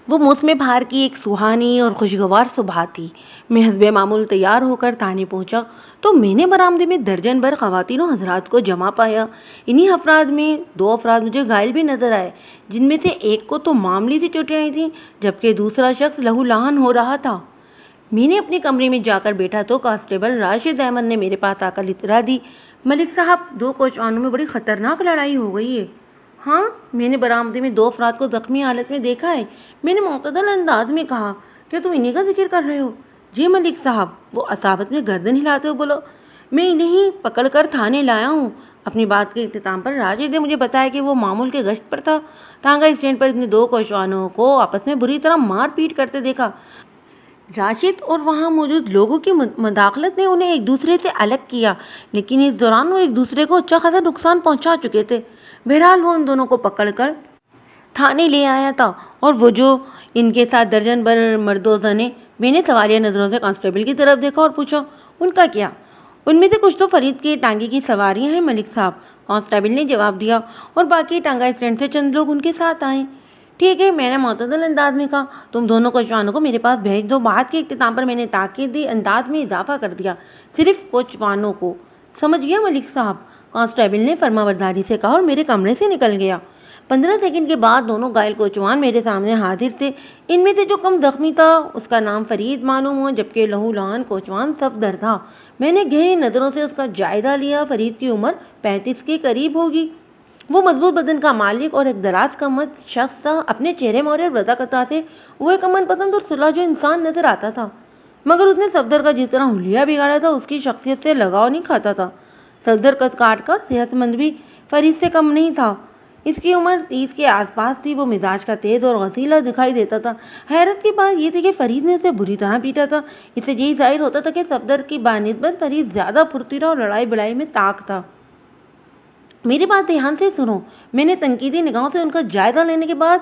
وہ موسم بہار کی ایک سہانی اور خوشگوار صبح تھی۔ میں حسب معمول تیار ہو کر تھانے پہنچا تو میں نے برآمدے میں درجن بھر خواتین و حضرات کو جمع پایا۔ انہی افراد میں 2 افراد مجھے گھائل بھی نظر آئے، جن میں سے ایک کو تو معمولی سی چوٹیں آئی تھیں، جبکہ دوسرا شخص لہو لہان ہو رہا تھا۔ میں نے اپنے کمرے میں جا کر بیٹھا تو کانسٹیبل راشد احمد نے میرے پاس آ کر اطلاع دی، ملک صاحب 2 کوچوانوں میں بڑی خطرناک لڑائی ہو گئی ہے۔ ہاں، میں نے برآمدے میں 2 افراد کو زخمی حالت میں دیکھا ہے، میں نے معتدل انداز میں کہا۔ کیا تم انہی کا ذکر کر رہے ہو؟ جی ملک صاحب، وہ عصابت میں گردن ہلاتے ہوئے بولا۔ میں انہیں پکڑ کر تھانے لایا ہوں۔ اپنی بات کے اختتام پر راشد نے مجھے بتایا کہ وہ معمول کے گشت پر تھا۔ ٹانگا اسٹینڈ پر اس نے 2 کوچوانوں کو آپس میں بری طرح مار پیٹ کرتے دیکھا۔ راشد اور وہاں موجود لوگوں کی مداخلت نے انہیں ایک دوسرے سے الگ کیا، لیکن اس دوران وہ ایک دوسرے کو اچھا خاصا نقصان پہنچا چکے تھے۔ بہرحال وہ ان دونوں کو پکڑ کر تھانے لے آیا تھا، اور وہ جو ان کے ساتھ درجن بھر مرد و زنیں۔ میں نے سوالیہ نظروں سے کانسٹیبل کی طرف دیکھا اور پوچھا، ان کا کیا؟ ان میں سے کچھ تو فرید کے ٹانگے کی سواریاں ہیں ملک صاحب، کانسٹیبل نے جواب دیا، اور باقی ٹانگا اسٹینڈ سے چند لوگ ان کے ساتھ آئے۔ ٹھیک ہے، میں نے معتدل انداز میں کہا، تم دونوں کوچوانوں کو میرے پاس بھیج دو۔ بات کے اختتام پر میں نے تاکیدی انداز میں اضافہ کر دیا، صرف کوچوانوں کو۔ سمجھ گیا ملک صاحب، کانسٹیبل نے فرمانبرداری سے کہا اور میرے کمرے سے نکل گیا۔ 15 سیکنڈ کے بعد دونوں گھائل کوچوان میرے سامنے حاضر تھے۔ ان میں سے جو کم زخمی تھا اس کا نام فرید معلوم ہوا، جبکہ لہو لہان کوچوان صفدر تھا۔ میں نے گہری نظروں سے اس کا جائزہ لیا۔ فرید کی عمر 35 کے قریب ہوگی۔ وہ مضبوط بدن کا مالک اور ایک دراز قامت شخص تھا۔ اپنے چہرے موڑے اور وضاحت سے وہ ایک امن پسند اور صلح جو انسان نظر آتا تھا، مگر اس نے صفدر کا جس طرح حلیہ بگاڑا تھا اس کی شخصیت سے لگاؤ نہیں کھاتا تھا۔ صفدر قد کاٹ کر صحت مند بھی فرید سے کم نہیں تھا۔ اس کی عمر 30 کے آس پاس تھی۔ وہ مزاج کا تیز اور غصیلا دکھائی دیتا تھا۔ حیرت کی بات یہ تھی کہ فرید نے اسے بری طرح پیٹا تھا۔ اس سے یہی ظاہر ہوتا تھا کہ صفدر کی بانسبت فرید زیادہ پھرتیلا اور لڑائی بڑائی میں طاق تھا۔ میری بات دھیان سے سنو، میں نے تنقیدی نگاہوں سے ان کا جائزہ لینے کے بعد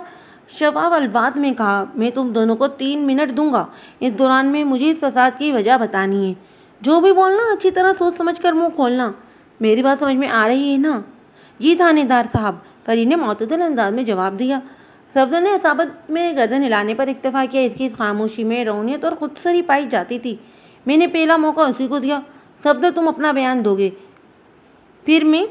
شفاف الفاظ میں کہا، میں تم دونوں کو 3 منٹ دوں گا۔ اس دوران میں مجھے اس فساد کی وجہ بتانی ہے۔ جو بھی بولنا اچھی طرح سوچ سمجھ کر منہ کھولنا۔ میری بات سمجھ میں آ رہی ہے نا؟ جی تھانے دار صاحب، فرید نے معتدل انداز میں جواب دیا۔ صفدر نے عصابت میں گردن ہلانے پر اکتفا کیا۔ اس کی خاموشی میں رونیت اور خودسری پائی جاتی تھی۔ میں نے پہلا موقع اسی کو دیا۔ صفدر، تم اپنا بیان دو گے، پھر میں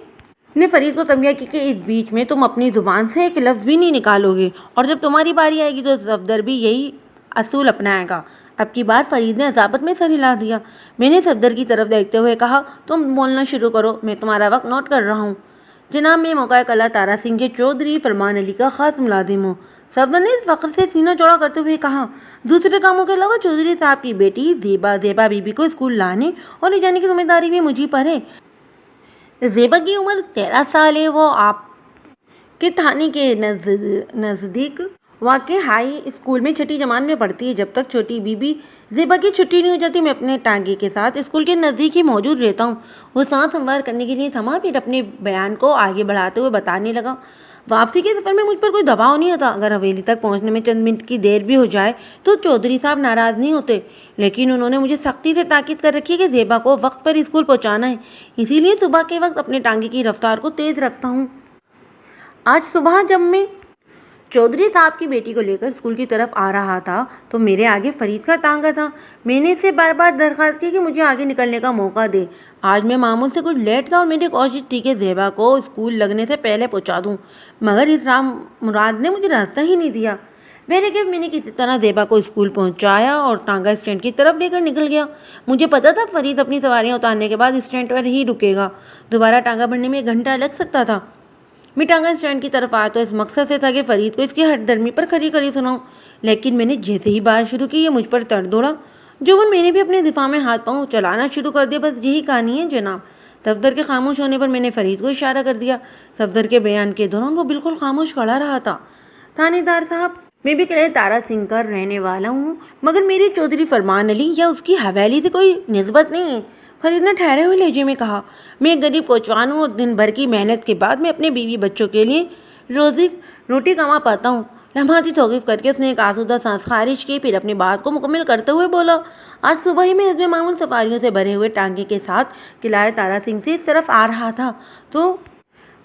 نے فرید کو تنبیہ کی کہ اس بیچ میں تم اپنی زبان سے ایک لفظ بھی نہیں نکالو گے، اور جب تمہاری باری آئے گی تو صفدر بھی یہی اصول اپنائے گا۔ اب کی بار فرید نے عصابت میں سر ہلا دیا۔ میں نے صفدر کی طرف دیکھتے ہوئے کہا، تم بولنا شروع کرو، میں تمہارا وقت نوٹ کر رہا ہوں۔ جناب، میں موقع کلا تارا سنگھ کے چودھری فرمان علی کا خاص ملازم ہوں۔ صفدر نے اس فخر سے سینہ چوڑا کرتے ہوئے کہا، دوسرے کاموں کے علاوہ چودھری صاحب کی بیٹی زیبا بی بی کو اسکول لانے اور لے جانے کی ذمہ داری بھی مجھے پر ہے۔ زیبا کی عمر 13 سال ہے۔ وہ آپ کے تھانے کے نزدیک واقع ہائی اسکول میں 6ٹھی جماعت میں پڑھتی ہے۔ جب تک چھوٹی بی بی زیبا کی چھٹی نہیں ہو جاتی میں اپنے ٹانگے کے ساتھ اسکول کے نزدیک ہی موجود رہتا ہوں۔ وہ سانس ہموار کرنے کے لیے تھما، پھر اپنے بیان کو آگے بڑھاتے ہوئے بتانے لگا، واپسی کے سفر میں مجھ پر کوئی دباؤ نہیں ہوتا۔ اگر حویلی تک پہنچنے میں چند منٹ کی دیر بھی ہو جائے تو چودھری صاحب ناراض نہیں ہوتے، لیکن انہوں نے مجھے سختی سے تاکید کر رکھی ہے کہ زیبا کو وقت پر اسکول پہنچانا ہے، اسی لیے صبح کے وقت اپنے ٹانگے کی رفتار کو تیز رکھتا ہوں۔ آج صبح جب میں چودھری صاحب کی بیٹی کو لے کر اسکول کی طرف آ رہا تھا تو میرے آگے فرید کا ٹانگا تھا۔ میں نے اس سے بار بار درخواست کی کہ مجھے آگے نکلنے کا موقع دے۔ آج میں معمول سے کچھ لیٹ تھا اور میری کوشش تھی کہ زیبا کو اسکول لگنے سے پہلے پہنچا دوں، مگر اس رام مراد نے مجھے راستہ ہی نہیں دیا۔ بہرکیف میں نے کسی طرح زیبا کو اسکول پہنچایا اور ٹانگا اسٹینڈ کی طرف لے کر نکل گیا۔ مجھے پتا تھا فرید اپنی سواریاں اتارنے کے بعد اسٹینڈ پر ہی رکے گا۔ دوبارہ ٹانگا بھرنے میں 1 گھنٹہ لگ سکتا تھا۔ میں ٹانگا اسٹینڈ کی طرف آیا تو اس مقصد سے تھا کہ فرید کو اس کی ہٹ درمی پر کھری کھری سناؤں، لیکن میں نے جیسے ہی بات شروع کی یہ مجھ پر تڑ دوڑا۔ جوبن میں نے بھی اپنے دفاع میں ہاتھ پاؤں چلانا شروع کر دیا۔ بس یہی کہانی ہے جناب۔ صفدر کے خاموش ہونے پر میں نے فرید کو اشارہ کر دیا۔ صفدر کے بیان کے دوران وہ بالکل خاموش کھڑا رہا تھا۔ تھانے دار صاحب، میں بھی قلعہ تارا سنگھ کا رہنے والا ہوں، مگر میری چودھری فرمان علی یا اس کی حویلی سے کوئی نسبت نہیں ہے۔ فرید نے ٹھہرے ہوئے لہجے میں کہا، میں ایک غریب کوچوان ہوں اور دن بھر کی محنت کے بعد میں اپنے بیوی بچوں کے لیے روٹی کما پاتا ہوں۔ لمحاتی توقیف کر کے اس نے ایک آسودہ سانس خارج کی، پھر اپنی بات کو مکمل کرتے ہوئے بولا، آج صبح ہی میں حزب معمول سفاریوں سے بھرے ہوئے ٹانگے کے ساتھ قلعہ تارا سنگھ سے اس طرف آ رہا تھا تو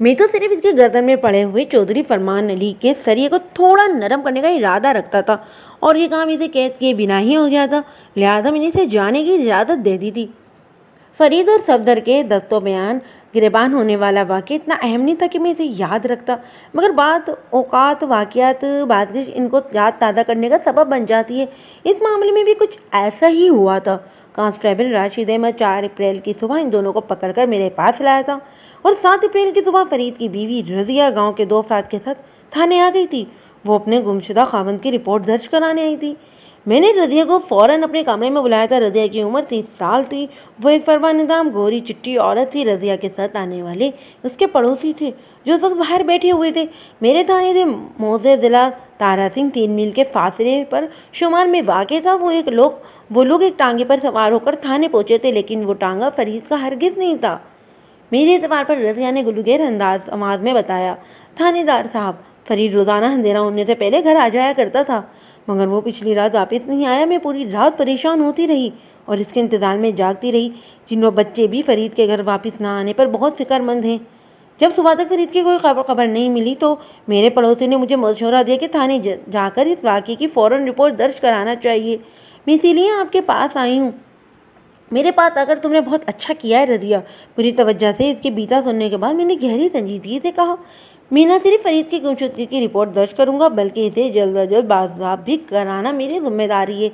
میں تو صرف اس کے گردن میں پڑے ہوئے چودھری فرمان علی کے سریے کو تھوڑا نرم کرنے کا ارادہ رکھتا تھا اور یہ کام اسے قید کیے بنا ہی ہو گیا تھا، لہٰذا میں نے اسے جانے کی اجازت دے دی تھی۔ فرید اور صفدر کے دست و بیان گریبان ہونے والا واقعہ اتنا اہم نہیں تھا کہ میں اسے یاد رکھتا، مگر بعض اوقات واقعات بازگشت ان کو یاد تازہ کرنے کا سبب بن جاتی ہے۔ اس معاملے میں بھی کچھ ایسا ہی ہوا تھا۔ کانسٹیبل راشد احمد 4 اپریل کی صبح ان دونوں کو پکڑ کر میرے پاس لایا تھا اور 7 اپریل کی صبح فرید کی بیوی رضیہ گاؤں کے 2 افراد کے ساتھ تھانے آ گئی تھی۔ وہ اپنے گمشدہ خاوند کی رپورٹ درج کرانے آئی تھی۔ میں نے رضیہ کو فوراً اپنے کمرے میں بلایا تھا۔ رضیہ کی عمر 30 سال تھی۔ وہ ایک فرما نظام گوری چٹی عورت تھی۔ رضیہ کے ساتھ آنے والے اس کے پڑوسی تھے جو اس وقت باہر بیٹھے ہوئے تھے۔ میرے تھانے سے موزے ضلع تارا سنگھ 3 میل کے فاصلے پر شمار میں واقع تھا۔ وہ لوگ ایک ٹانگے پر سوار ہو کر تھانے پہنچے تھے، لیکن وہ ٹانگا فرید کا ہرگز نہیں تھا۔ میرے اعتبار پر رضیہ نے گلوگیر آواز میں بتایا، تھانے دار صاحب، فرید روزانہ اندھیرا ہونے سے پہلے گھر آ جایا کرتا تھا، مگر وہ پچھلی رات واپس نہیں آیا۔ میں پوری رات پریشان ہوتی رہی اور اس کے انتظار میں جاگتی رہی۔ جنوں بچے بھی فرید کے گھر واپس نہ آنے پر بہت فکر مند ہیں۔ جب صبح تک فرید کی کوئی خبر نہیں ملی تو میرے پڑوسی نے مجھے مشورہ دیا کہ تھانے جا کر اس واقعے کی فوراً رپورٹ درج کرانا چاہیے۔ میں اسی لیے آپ کے پاس آئی ہوں۔ میرے پاس آ کر تم نے بہت اچھا کیا ہے رضیہ۔ پوری توجہ سے اس کی بیتا سننے کے بعد میں نے گہری سنجیدگی سے کہا، میں نہ صرف فرید کی گمشدگی کی رپورٹ درج کروں گا بلکہ اسے جلد از جلد بازیاب بھی کرانا میری ذمہ داری ہے،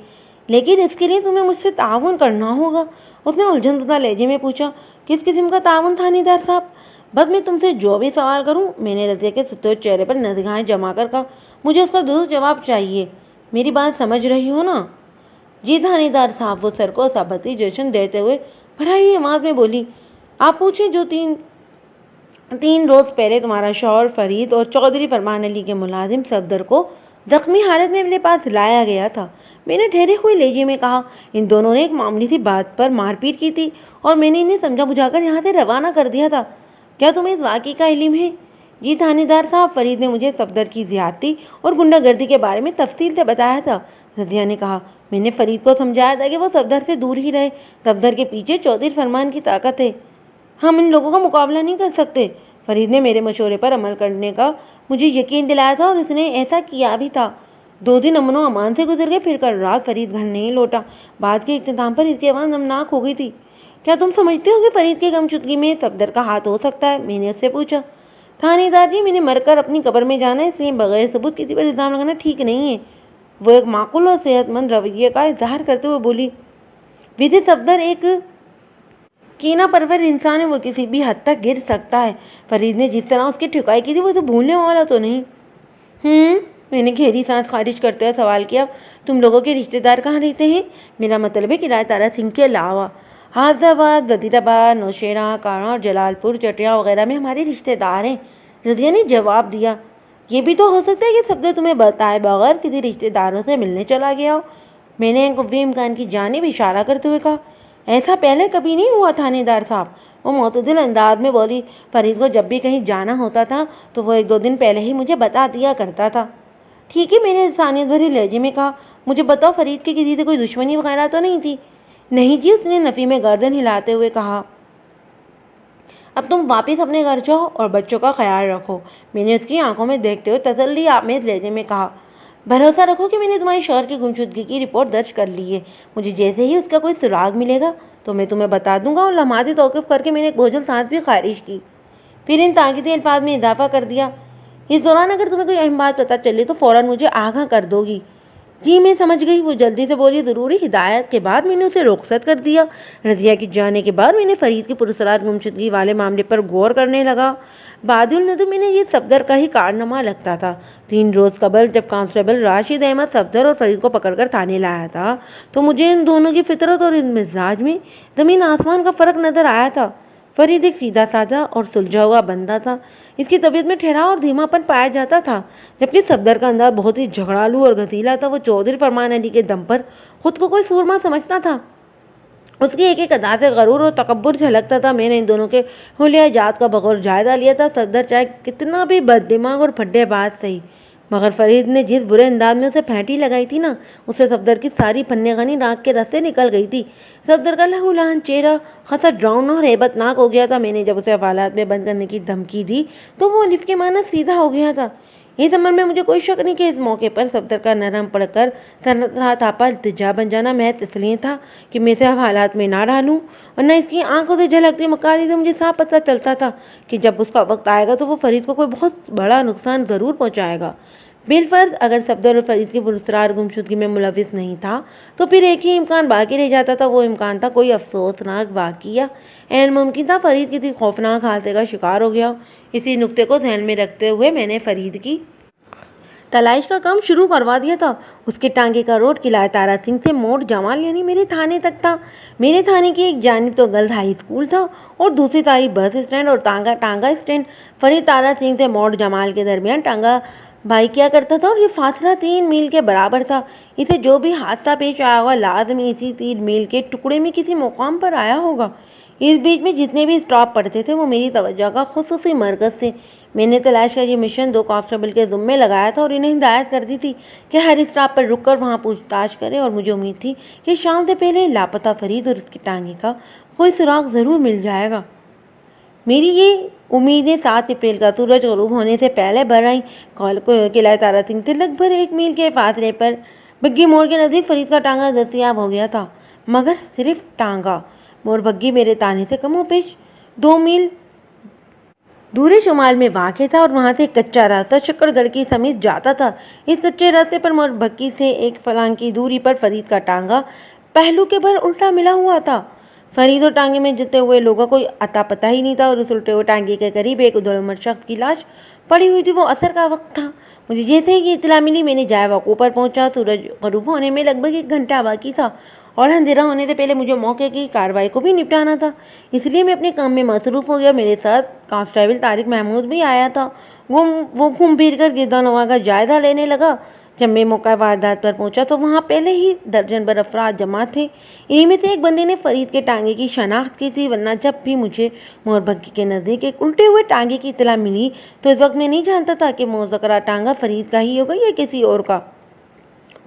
لیکن اس کے لیے تمہیں مجھ سے تعاون کرنا ہوگا۔ اس نے الجھن زدہ لہجے میں پوچھا، کس قسم کا تعاون تھانے دار صاحب؟ بس میں تم سے جو بھی سوال کروں۔ میں نے رضیہ کے ستے ہوئے چہرے پر نگاہیں جما کر کہا، مجھے اس کا درست جواب چاہیے۔ میری بات سمجھ رہی ہو نا؟ جی تھانے دار صاحب، وہ سر کو ثابتی جشن دیتے ہوئے بھرائی ہوئی آواز میں بولی، آپ پوچھیں جو 3 روز پہلے تمہارا شوہر فرید اور چودھری فرمان علی کے ملازم صفدر کو زخمی حالت میں میرے پاس لایا گیا تھا۔ میں نے ٹھہرے ہوئے لہجے میں کہا، ان دونوں نے ایک معمولی سی بات پر مار پیٹ کی تھی اور میں نے انہیں سمجھا بجھا کر یہاں سے روانہ کر دیا تھا۔ کیا تمہیں اس واقعے کا علم ہے؟ جی تھانے دار صاحب، فرید نے مجھے صفدر کی زیادتی اور غنڈہ گردی کے بارے میں تفصیل سے بتایا تھا۔ رضیہ نے کہا، میں نے فرید کو سمجھایا تھا کہ وہ صفدر سے دور ہی رہے۔ صفدر کے پیچھے چودھری فرمان کی طاقت ہے، ہم ان لوگوں کا مقابلہ نہیں کر سکتے۔ فرید نے میرے مشورے پر عمل کرنے کا مجھے یقین دلایا تھا اور اس نے ایسا کیا بھی تھا۔ 2 دن امن و امان سے گزر گئے، پھر کل رات فرید گھر نہیں لوٹا۔ بات کے اختتام پر اس کی آواز نمناک ہو گئی تھی۔ کیا تم سمجھتے ہو کہ فرید کی گمشدگی میں صفدر کا ہاتھ ہو سکتا ہے؟ میں نے اس سے پوچھا۔ تھانے دار جی، میں نے مر کر اپنی قبر میں جانا ہے، اس لیے بغیر ثبوت کسی پر الزام لگانا ٹھیک نہیں ہے۔ وہ ایک معقول اور صحت مند رویے کا اظہار کرتے ہوئے بولی، ویسے صفدر ایک کینہ پرور انسان ہے، وہ کسی بھی حد تک گر سکتا ہے۔ فرید نے جس طرح اس کی ٹھکائی کی تھی وہ اسے بھولنے والا تو نہیں؟ میں نے گہری سانس خارج کرتے ہوئے سوال کیا، تم لوگوں کے رشتے دار کہاں رہتے ہیں؟ میرا مطلب ہے قلعہ تارا سنگھ کے علاوہ حافظ آباد، وزیر آباد، نوشیرہ، کانڑا اور جلال پور، چٹیا وغیرہ میں ہمارے رشتے دار ہیں۔ رضیہ نے جواب دیا، یہ بھی تو ہو سکتا ہے کہ صفدر تمہیں بتائے بغیر کسی رشتے داروں سے ملنے چلا گیا ہو۔ میں نے قوی امکان کی جانب اشارہ کرتے ہوئے کہا، ایسا پہلے کبھی نہیں ہوا تھانے دار صاحب۔ وہ معتدل انداز میں بولی، فرید کو جب بھی کہیں جانا ہوتا تھا تو وہ 1-2 دن پہلے ہی مجھے بتا دیا کرتا تھا۔ ٹھیک ہے، میں نے انسانیت بھرے لہجے میں کہا، مجھے بتاؤ فرید کی کسی سے کوئی دشمنی وغیرہ تو نہیں تھی؟ نہیں جی، اس نے نفی میں گردن ہلاتے ہوئے کہا، اب تم واپس اپنے گھر جاؤ اور بچوں کا خیال رکھو۔ میں نے اس کی آنکھوں میں دیکھتے ہوئے تسلی آمیز لہجے میں کہا، بھروسہ رکھو کہ میں نے تمہارے شوہر کی گمشدگی کی رپورٹ درج کر لی ہے۔ مجھے جیسے ہی اس کا کوئی سراغ ملے گا تو میں تمہیں بتا دوں گا۔ اور لمحاتی توقف کر کے میں نے ایک بوجھل سانس بھی خارج کی، پھر ان تاکیدی الفاظ میں اضافہ کر دیا، اس دوران اگر تمہیں کوئی اہم بات پتہ چلے تو فوراً مجھے آگاہ کر دو گی۔ جی میں سمجھ گئی، وہ جلدی سے بولی۔ ضروری ہدایت کے بعد میں نے اسے رخصت کر دیا۔ رضیہ کے جانے کے بعد میں نے فرید کی پراسرار گمشدگی والے معاملے پر غور کرنے لگا۔ بعد النظر میں نے یہ صفدر کا ہی کارنامہ لگتا تھا۔ 3 روز قبل جب کانسٹیبل راشد احمد صفدر اور فرید کو پکڑ کر تھانے لایا تھا تو مجھے ان دونوں کی فطرت اور ان مزاج میں زمین آسمان کا فرق نظر آیا تھا۔ فرید ایک سیدھا سادہ اور سلجھا ہوا بندہ تھا، اس کی طبیعت میں ٹھہراؤ اور دھیما پن پایا جاتا تھا، جبکہ صفدر کا انداز بہت ہی جھگڑالو اور غزیلا تھا۔ وہ چودھری فرمان علی کے دم پر خود کو کوئی سورما سمجھتا تھا، اس کی ایک ادا سے غرور اور تکبر جھلکتا تھا۔ میں نے ان دونوں کے حلیہ جات کا بغور جائزہ لیا تھا۔ صفدر چاہے کتنا بھی بد دماغ اور پھڈے باز صحیح، مگر فرید نے جس برے انداز میں اسے پھینٹی لگائی تھی نا، اسے صفدر کی ساری فن غنی ناک کے راستے نکل گئی تھی۔ صفدر کا لہو لہن چہرہ خاصا ڈراؤنا اور ہیبت ناک ہو گیا تھا۔ میں نے جب اسے حوالات میں بند کرنے کی دھمکی دی تو وہ الف کے معنی سیدھا ہو گیا تھا۔ اس عمل میں مجھے کوئی شک نہیں کہ اس موقع پر صفدر کا نرم پڑ کر سراپا التجا بن جانا محض اس لیے تھا کہ میں اسے حوالات میں نہ ڈالوں، ورنہ اس کی آنکھوں سے جھلکتی مکاری سے مجھے صاف پتہ چلتا تھا کہ جب اس کا وقت آئے گا تو وہ فرید کو کوئی بہت بڑا نقصان ضرور پہنچائے گا۔ بالفرض اگر صفدر اور فرید کی پراسرار گمشدگی میں ملوث نہیں تھا تو پھر ایک ہی امکان باقی رہ جاتا تھا۔ وہ امکان تھا کوئی افسوسناک واقعہ عین ممکن تھا فرید کسی خوفناک حادثے کا شکار ہو گیا ہو۔ اسی نکتے کو ذہن میں رکھتے ہوئے میں نے فرید کی تلاش کا کام شروع کروا دیا تھا۔ اس کے ٹانگے کا روٹ قلعہ تارا سنگھ سے موڑ جمال یعنی میرے تھانے تک تھا۔ میرے تھانے کی ایک جانب تو گرلز ہائی اسکول تھا اور دوسری طرف بس اسٹینڈ اور ٹانگا اسٹینڈ۔ فرید تارا سنگھ سے موڑ جمال کے درمیان ٹانگا بھائی کیا کرتا تھا اور یہ فاصلہ 3 میل کے برابر تھا۔ اسے جو بھی حادثہ پیش آیا ہوگا لازمی اسی 3 میل کے ٹکڑے میں کسی مقام پر آیا ہوگا۔ اس بیچ میں جتنے بھی اسٹاپ پڑتے تھے وہ میری توجہ کا خصوصی مرکز تھے۔ میں نے تلاش کا یہ مشن 2 کانسٹیبل کے ذمے لگایا تھا اور انہیں ہدایت کر دی تھی کہ ہر اسٹاپ پر رک کر وہاں پوچھ تاچھ کرے، اور مجھے امید تھی کہ شام سے پہلے لاپتہ فرید اور اس کے ٹانگے کا کوئی سراغ ضرور مل جائے گا۔ میری یہ امیدیں 7 اپریل کا سورج غروب ہونے سے پہلے بھر آئیں۔ قلعہ تارا سنگھ سے لگ بھگ 1 میل کے فاصلے پر بگی موڑ کے نزدیک فرید کا ٹانگا دستیاب ہو گیا تھا، مگر صرف ٹانگا۔ موڑ بگی میرے تانے سے کم و بیش 2 میل دور شمال میں واقع تھا اور وہاں سے ایک کچا راستہ شکر گڑھ کی سمیت جاتا تھا۔ اس کچے راستے پر موڑ بگی سے 1 فلنگ کی دوری پر فرید کا ٹانگا پہلو کے بھر الٹا ملا ہوا تھا۔ فرید اور ٹانگے میں جتے ہوئے لوگوں کا کوئی اتا پتہ ہی نہیں تھا اور اس الٹے ہوئے ٹانگے کے قریب ایک ادھر عمر شخص کی لاش پڑی ہوئی تھی۔ وہ عصر کا وقت تھا۔ مجھے جیسے ہی اطلاع ملی میں نے جائے وقوع پر پہنچا۔ سورج غروب ہونے میں لگ بھگ 1 گھنٹہ باقی تھا اور اندھیرا ہونے سے پہلے مجھے موقع کی کارروائی کو بھی نپٹانا تھا، اس لیے میں اپنے کام میں مصروف ہو گیا۔ میرے ساتھ کانسٹیبل طارق محمود بھی آیا تھا۔ وہ گھوم پھر کر گردانواں کا جائزہ لینے لگا۔ جب میں موقع واردات پر پہنچا تو وہاں پہلے ہی درجن بھر افراد جمع تھے۔ انہیں میں سے ایک بندے نے فرید کے ٹانگے کی شناخت کی تھی، ورنہ جب بھی مجھے موڑ بگی کے نزدیک ایک الٹے ہوئے ٹانگے کی اطلاع ملی تو اس وقت میں نہیں جانتا تھا کہ مذکورہ ٹانگا فرید کا ہی ہوگا یا کسی اور کا۔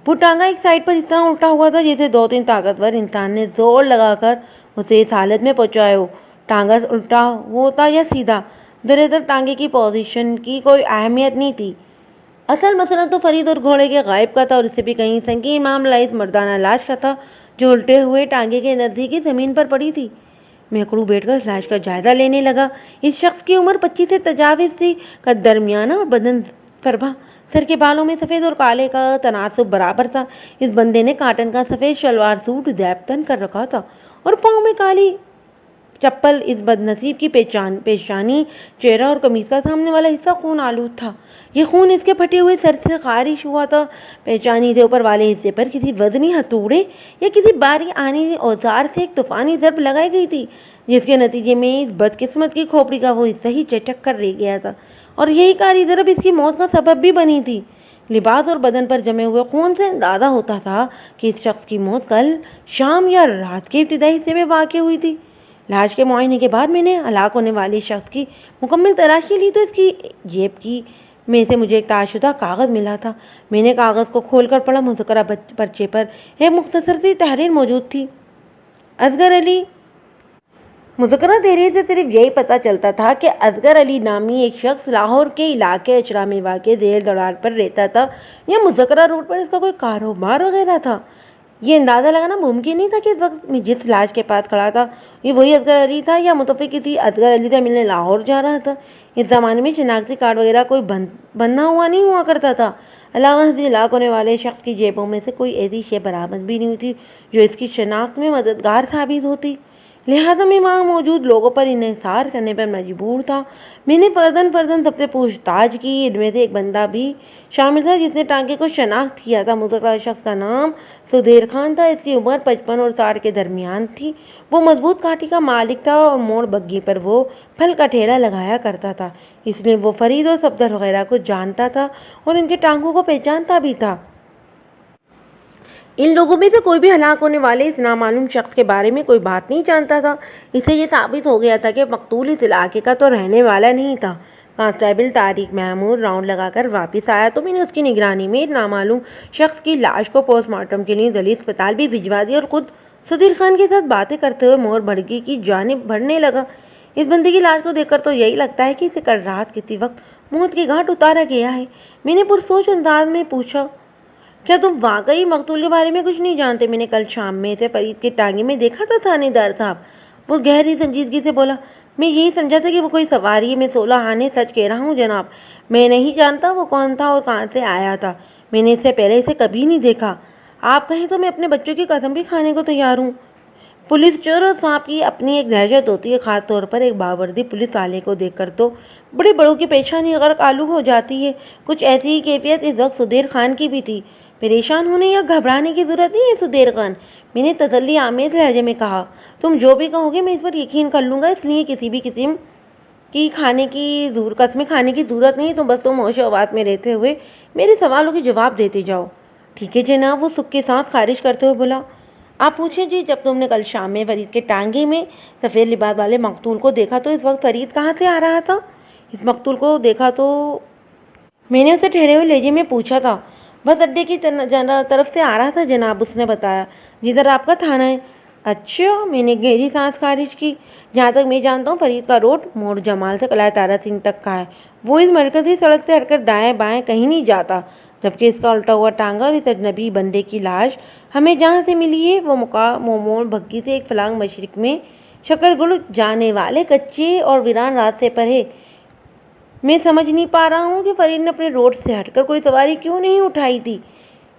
وہ ٹانگا ایک سائڈ پر اس طرح الٹا ہوا تھا جیسے 2-3 طاقتور انسان نے زور لگا کر اسے اس حالت میں پہنچایا ہو۔ ٹانگا الٹا ہوتا یا سیدھا، دراصل ٹانگے کی پوزیشن کی کوئی اہمیت نہیں تھی۔ اصل مسئلہ تو فرید اور گھوڑے کے غائب کا تھا، اور اس سے بھی کہیں سنگین معاملہ اس مردانہ لاش کا تھا جو الٹے ہوئے ٹانگے کے نزدیک ہی زمین پر پڑی تھی۔ میں اکڑو بیٹھ کر اس لاش کا جائزہ لینے لگا۔ اس شخص کی عمر 25 سے تجاوز تھی، قد درمیانہ اور بدن فربا۔ سر کے بالوں میں سفید اور کالے کا تناسب برابر تھا۔ اس بندے نے کاٹن کا سفید شلوار سوٹ زیب تن کر رکھا تھا اور پاؤں میں کالی چپل۔ اس بد نصیب کی پیشانی، چہرہ اور قمیض کا سامنے والا حصہ خون آلود تھا۔ یہ خون اس کے پھٹے ہوئے سر سے خارج ہوا تھا۔ پیشانی سے اوپر والے حصے پر کسی وزنی ہتھوڑے یا کسی باری آنی اوزار سے ایک طوفانی ضرب لگائی گئی تھی، جس کے نتیجے میں اس بدقسمت کی کھوپڑی کا وہ حصہ ہی چٹک کر رہ گیا تھا، اور یہی کاری ضرب اس کی موت کا سبب بھی بنی تھی۔ لباس اور بدن پر جمے ہوئے خون سے اندازہ ہوتا تھا کہ اس شخص کی موت کل شام یا رات کے ابتدائی حصے میں واقع ہوئی تھی۔ لاش کے معائنے کے بعد میں نے ہلاک ہونے والے شخص کی مکمل تلاشی لی تو اس کی جیب میں سے مجھے ایک طاء شدہ کاغذ ملا تھا۔ میں نے کاغذ کو کھول کر پڑھا۔ مذکورہ پرچے پر ایک مختصر سی تحریر موجود تھی: اصغر علی۔ مذکورہ تحریر سے صرف یہی پتہ چلتا تھا کہ اصغر علی نامی ایک شخص لاہور کے علاقے اچرا میں واقع ذیل دڑال پر رہتا تھا یا مذکورہ روڈ پر اس کا کوئی کاروبار وغیرہ تھا۔ یہ اندازہ لگانا ممکن نہیں تھا کہ اس وقت میں جس لاش کے پاس کھڑا تھا یہ وہی اصغر علی تھا یا متفق کسی اصغر علی سے ملنے لاہور جا رہا تھا۔ اس زمانے میں شناختی کارڈ وغیرہ کوئی بننا ہوا نہیں ہوا کرتا تھا۔ علاوہ ازیں ہلاک ہونے والے شخص کی جیبوں میں سے کوئی ایسی شے برآمد بھی نہیں ہوئی تھی جو اس کی شناخت میں مددگار ثابت ہوتی، لہٰذا میں وہاں موجود لوگوں پر انحصار کرنے پر مجبور تھا۔ میں نے فرداً سب سے پوچھ تاچھ کی۔ ان میں سے ایک بندہ بھی شامل تھا جس نے ٹانگے کو شناخت کیا تھا۔ مذکورہ شخص کا نام سدھیر خان تھا۔ اس کی عمر 55 اور 60 کے درمیان تھی۔ وہ مضبوط کاٹھی کا مالک تھا اور موڑ بگی پر وہ پھل کا ٹھیلا لگایا کرتا تھا، اس لیے وہ فرید اور صفدر وغیرہ کو جانتا تھا اور ان کے ٹانگوں کو پہچانتا بھی تھا۔ ان لوگوں میں سے کوئی بھی ہلاک ہونے والے اس نامعلوم شخص کے بارے میں کوئی بات نہیں جانتا تھا۔ اس سے یہ ثابت ہو گیا تھا کہ مقتول اس علاقے کا تو رہنے والا نہیں تھا۔ کانسٹیبل طارق محمود راؤنڈ لگا کر واپس آیا تو میں نے اس کی نگرانی میں نامعلوم شخص کی لاش کو پوسٹ مارٹم کے لیے ذیلی اسپتال بھی بھجوا دیا اور خود صدیر خان کے ساتھ باتیں کرتے ہوئے مور بھڑکی کی جانب بڑھنے لگا۔ اس بندے کی لاش کو دیکھ کر تو یہی لگتا ہے کہ اسے کل رات کسی وقت موت کے گھاٹ اتارا گیا ہے۔ میں نے پرسوچ انداز میں پوچھا، کیا تم واقعی مقتول کے بارے میں کچھ نہیں جانتے؟ میں نے کل شام میں اسے فرید کے ٹانگے میں دیکھا تھا تھانے دار صاحب۔ وہ گہری سنجیدگی سے بولا، میں یہی سمجھا تھا کہ وہ کوئی سواری ہے۔ میں 16 آنے سچ کہہ رہا ہوں جناب، میں نہیں جانتا وہ کون تھا اور کہاں سے آیا تھا۔ میں نے اس سے پہلے اسے کبھی نہیں دیکھا۔ آپ کہیں تو میں اپنے بچوں کی قسم بھی کھانے کو تیار ہوں۔ پولیس چور اور سانپ کی اپنی ایک دہشت ہوتی ہے، خاص طور پر ایک باوردی پولیس والے کو دیکھ کر تو بڑے بڑوں کی پیشانی غرق آلو ہو جاتی ہے۔ کچھ ایسی ہی کیفیت اس وقت صدیر خان کی بھی تھی۔ پریشان ہونے یا گھبرانے کی ضرورت نہیں ہے صدیر خان، میں نے تسلی آمیز لہجے میں کہا۔ تم جو بھی کہو گے میں اس پر یقین کر لوں گا، اس لیے کسی بھی قسم کی قسمیں کھانے کی ضرورت نہیں۔ تم ہوش و حواس میں رہتے ہوئے میرے سوالوں کے جواب دیتے جاؤ۔ ٹھیک ہے جناب، وہ سکھ کے سانس خارج کرتے ہوئے بولا۔ آپ پوچھیں جی، جب تم نے کل شام میں فرید کے ٹانگے میں سفید لباس والے مقتول کو دیکھا تو اس وقت فرید کہاں سے آ رہا تھا؟ اس مقتول کو دیکھا تو میں نے اسے ٹھہرے ہوئے لہجے میں پوچھا تھا۔ بس اڈے کی طرف سے آ رہا تھا جناب، اس نے بتایا، جدھر آپ کا تھانہ ہے۔ اچھا، میں نے گہری سانس خارج کی۔ جہاں تک میں جانتا ہوں فرید کا روڈ موڑ جمال سے قلعہ تارا سنگھ تک کا ہے۔ وہ اس مرکزی سڑک سے ہٹ کر دائیں بائیں کہیں نہیں جاتا، جبکہ اس کا الٹا ہوا ٹانگا اور اس اجنبی بندے کی لاش ہمیں جہاں سے ملی ہے وہ مومول بھگی سے ایک فلانگ مشرق میں شکر گڑھ جانے والے کچے اور ویران راستے پر ہے۔ میں سمجھ نہیں پا رہا ہوں کہ فرید نے اپنے روڈ سے ہٹ کر کوئی سواری کیوں نہیں اٹھائی تھی۔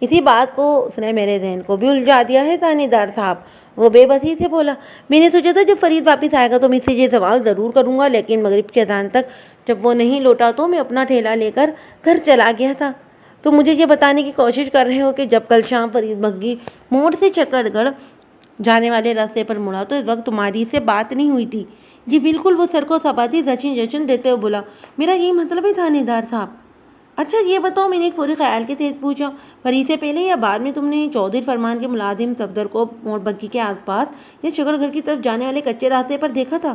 اسی بات کو اس نے میرے ذہن کو بھی الجھا دیا ہے تھانے دار صاحب، وہ بے بسی سے بولا۔ میں نے سوچا تھا جب فرید واپس آئے گا تو میں اس سے یہ سوال ضرور کروں گا، لیکن مغرب کے اذان تک جب وہ نہیں لوٹا تو میں اپنا ٹھیلا لے کر گھر چلا گیا تھا۔ تو مجھے یہ بتانے کی کوشش کر رہے ہو کہ جب کل شام فرید بھگی موڑ سے چکر گڑھ جانے والے راستے پر مڑا تو اس وقت تمہاری سے بات نہیں ہوئی تھی؟ جی بالکل، وہ سر کو سپاتی جشن دیتے ہوئے بولا۔ میرا یہی مطلب ہے تھانے دار صاحب۔ اچھا یہ بتاؤ، میں نے ایک فوری خیال کے تحت پوچھا، فرید سے پہلے یا بعد میں تم نے چودھری فرمان کے ملازم صفدر کو موڑ بگی کے آس پاس یا شکر گھر کی طرف جانے والے کچے راستے پر دیکھا تھا؟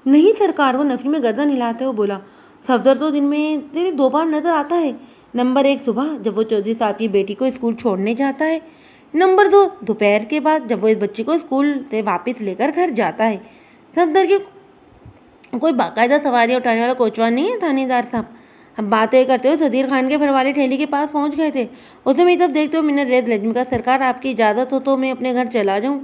نہیں سرکار، وہ نفی میں گردن ہلاتے ہوئے بولا۔ صفدر تو دن میں صرف 2 بار نظر آتا ہے۔ نمبر 1 صبح جب وہ چودھری صاحب کی بیٹی کو اسکول چھوڑنے جاتا ہے، نمبر 2 دوپہر کے بعد جب وہ اس بچی کو اسکول سے واپس لے کر گھر جاتا ہے۔ صفدر کی کوئی باقاعدہ سواری اٹھانے والا کوچوان نہیں ہے تھانے دار صاحب؟ اب باتیں کرتے ہوئے صدیر خان کے گھر والے ٹھیلے کے پاس پہنچ گئے تھے۔ اسے میری طرف دیکھتے ہوئے میں نے ریز لہجے میں کہا، سرکار آپ کی اجازت ہو تو میں اپنے گھر چلا جاؤں؟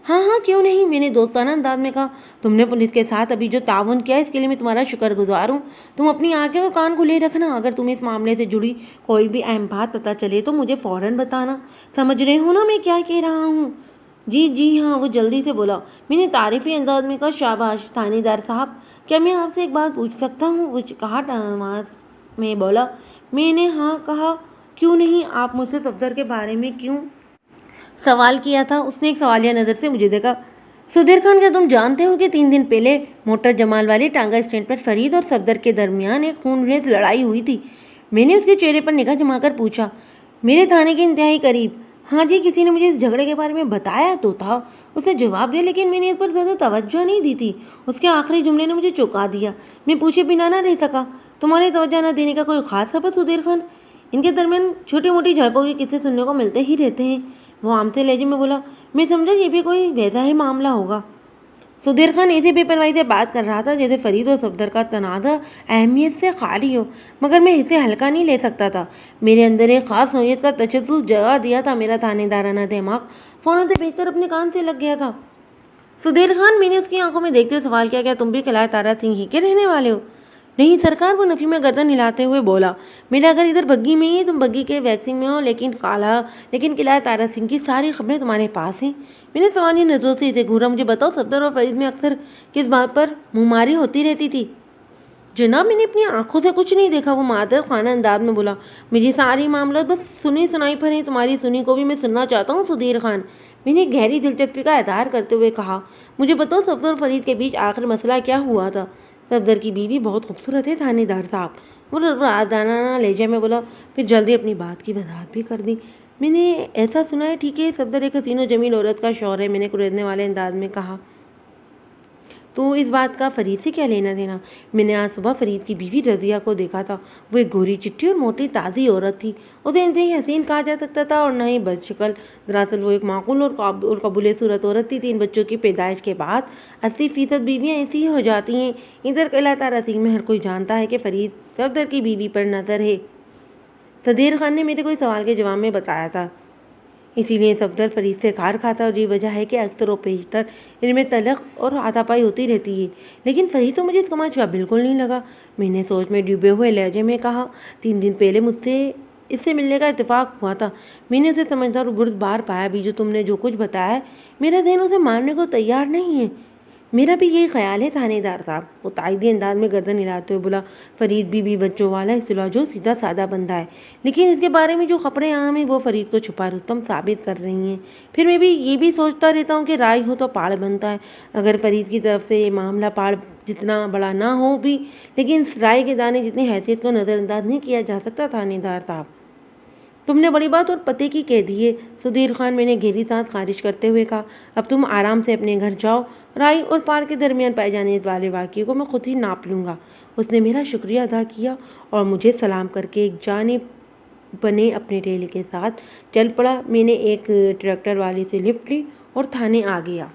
ہاں ہاں کیوں نہیں، میں نے دوستانہ انداز میں کہا۔ تم نے پولیس کے ساتھ ابھی جو تعاون کیا اس کے لیے میں تمہارا شکر گزار ہوں۔ تم اپنی آنکھیں اور کان کھلے رکھنا، اگر تمہیں اس معاملے سے جڑی کوئی بھی اہم بات پتہ چلے تو مجھے فوراً بتانا۔ سمجھ رہے ہو نا میں کیا کہہ رہا ہوں؟ جی ہاں، وہ جلدی سے بولا۔ میں نے تعریفی انداز میں کہا، شاباش تھانے دار صاحب، کیا میں آپ سے ایک بات پوچھ سکتا ہوں؟ وہ چکاہٹ آواز میں بولا۔ میں نے ہاں کہا، کیوں نہیں، آپ مجھ سے صفدر کے بارے میں کیوں سوال کیا تھا؟ اس نے ایک سوالیہ نظر سے مجھے دیکھا۔ صدیر خان، کیا تم جانتے ہو کہ 3 دن پہلے موٹر جمال والی ٹانگا اسٹینڈ پر فرید اور صفدر کے درمیان ایک خون ریز لڑائی ہوئی تھی؟ میں نے اس کے چہرے پر نگاہ جما کر پوچھا۔ میرے تھانے کے انتہائی قریب۔ ہاں جی، کسی نے مجھے اس جھگڑے کے بارے میں بتایا تو تھا، اس نے جواب دیا، لیکن میں نے اس پر زیادہ توجہ نہیں دی تھی۔ اس کے آخری جملے نے مجھے چونکا دیا۔ میں پوچھے بنا نہ رہ سکا، تمہارے توجہ نہ دینے کا کوئی خاص سبب صدیر خان؟ ان کے درمیان چھوٹی موٹی جھڑپوں کے قصے سننے کو ملتے ہی رہتے ہیں، وہ عام سے لہجے میں بولا۔ میں سمجھا یہ بھی کوئی ویسا ہی معاملہ ہوگا۔ صدیر خان ایسے بے پرواہی سے بات کر رہا تھا جیسے فرید اور صفدر کا تنازع اہمیت سے خالی ہو، مگر میں اسے ہلکا نہیں لے سکتا تھا۔ میرے اندر ایک خاص نوعیت کا تجسس جگا دیا تھا، میرا تھانے دارانہ دماغ فوراً سے بیچ کر اپنے کان سے لگ گیا تھا۔ صدیر خان، میں نے اس کی آنکھوں میں دیکھتے ہوئے سوال کیا، کیا تم بھی قلعہ تارا سنگھ ہی کے رہنے والے ہو؟ نہیں سرکار، وہ نفی میں گردن ہلاتے ہوئے بولا۔ میرا گھر ادھر بگی میں ہی ہے، تم بگی کے ویکسنگ میں ہو، لیکن قلعہ تارا سنگھ کی ساری خبریں تمہارے پاس ہیں۔ میں نے سوالیہ نظروں سے اسے گھورا۔ مجھے بتاؤ، صفدر اور فرید میں اکثر کس بات پر منہ ماری ہوتی رہتی تھی؟ جناب، میں نے اپنی آنکھوں سے کچھ نہیں دیکھا، وہ معذرت خانہ انداز میں بولا۔ مجھے ساری معاملات بس سنی سنائی پر ہیں، تمہاری سنی کو بھی میں سننا چاہتا ہوں صدیر خان، میں نے گہری دلچسپی کا اظہار کرتے ہوئے کہا۔ مجھے بتاؤ، صفدر اور فرید کے بیچ آخر مسئلہ کیا ہوا تھا؟ صفدر کی بیوی بہت خوبصورت ہے تھانے دار صاحب، وہ رازدارانہ لہجے میں بولا، پھر جلدی اپنی بات کی وضاحت بھی کر دی۔ میں نے ایسا سنا ہے، ٹھیک ہے، صفدر ایک حسین و جمیل عورت کا شوہر ہے، میں نے گریزنے والے انداز میں کہا۔ تو اس بات کا فرید سے کیا لینا دینا؟ میں نے آج صبح فرید کی بیوی رضیہ کو دیکھا تھا۔ وہ ایک گوری چٹی اور موٹی تازی عورت تھی۔ اسے انتہائی حسین کہا جا سکتا تھا اور نہ ہی بد شکل۔ دراصل وہ ایک معقول اور قابل صورت عورت تھی۔ 3 بچوں کی پیدائش کے بعد 80% بیویاں ایسی ہی ہو جاتی ہیں۔ ادھر کہلاتا رسیم میں ہر کوئی جانتا ہے کہ فرید صفدر کی بیوی پر نظر ہے۔ صدیر خان نے میرے کوئی سوال کے جواب میں بتایا تھا۔ اسی لیے صفدر فرید سے کھار کھاتا اور یہ وجہ ہے کہ اکثر و بیشتر ان میں تلخ اور ہاتھا پائی ہوتی رہتی ہے۔ لیکن فرید تو مجھے اس سماج کا بالکل نہیں لگا۔ میں نے سوچ میں ڈوبے ہوئے لہجے میں کہا، 3 دن پہلے مجھ سے اس سے ملنے کا اتفاق ہوا تھا۔ میں نے اسے سمجھدار اور بردبار پایا بھی۔ جو تم نے جو کچھ بتایا ہے میرا ذہن اسے ماننے کو تیار نہیں ہے۔ میرا بھی یہی خیال ہے تھانے دار صاحب، وہ تائیدی انداز میں گردن ہلاتے ہوئے بولا۔ فرید بیوی بچوں والا اصطلاح جو سیدھا سادہ بندہ ہے، لیکن اس کے بارے میں جو خبریں عام ہیں وہ فرید کو چھپا رستم ثابت کر رہی ہیں۔ پھر میں بھی یہ بھی سوچتا رہتا ہوں کہ رائے ہو تو پاڑ بنتا ہے۔ اگر فرید کی طرف سے یہ معاملہ پاڑ جتنا بڑا نہ ہو بھی، لیکن اس رائے کے دانے جتنی حیثیت کو نظر انداز نہیں کیا جا سکتا تھانے دار صاحب۔ تم نے بڑی بات اور پتے کی کہہ دی ہے صدیر خان، میں نے گہری سانس خارج کرتے ہوئے کہا۔ اب تم آرام سے اپنے گھر جاؤ۔ رائے اور پاڑ کے درمیان پائے جانے والے واقعے کو میں خود ہی ناپ لوں گا۔ اس نے میرا شکریہ ادا کیا اور مجھے سلام کر کے ایک جانب بنے اپنے ٹھیلے کے ساتھ چل پڑا۔ میں نے ایک ٹریکٹر والے سے لفٹ لی اور تھانے آ گیا۔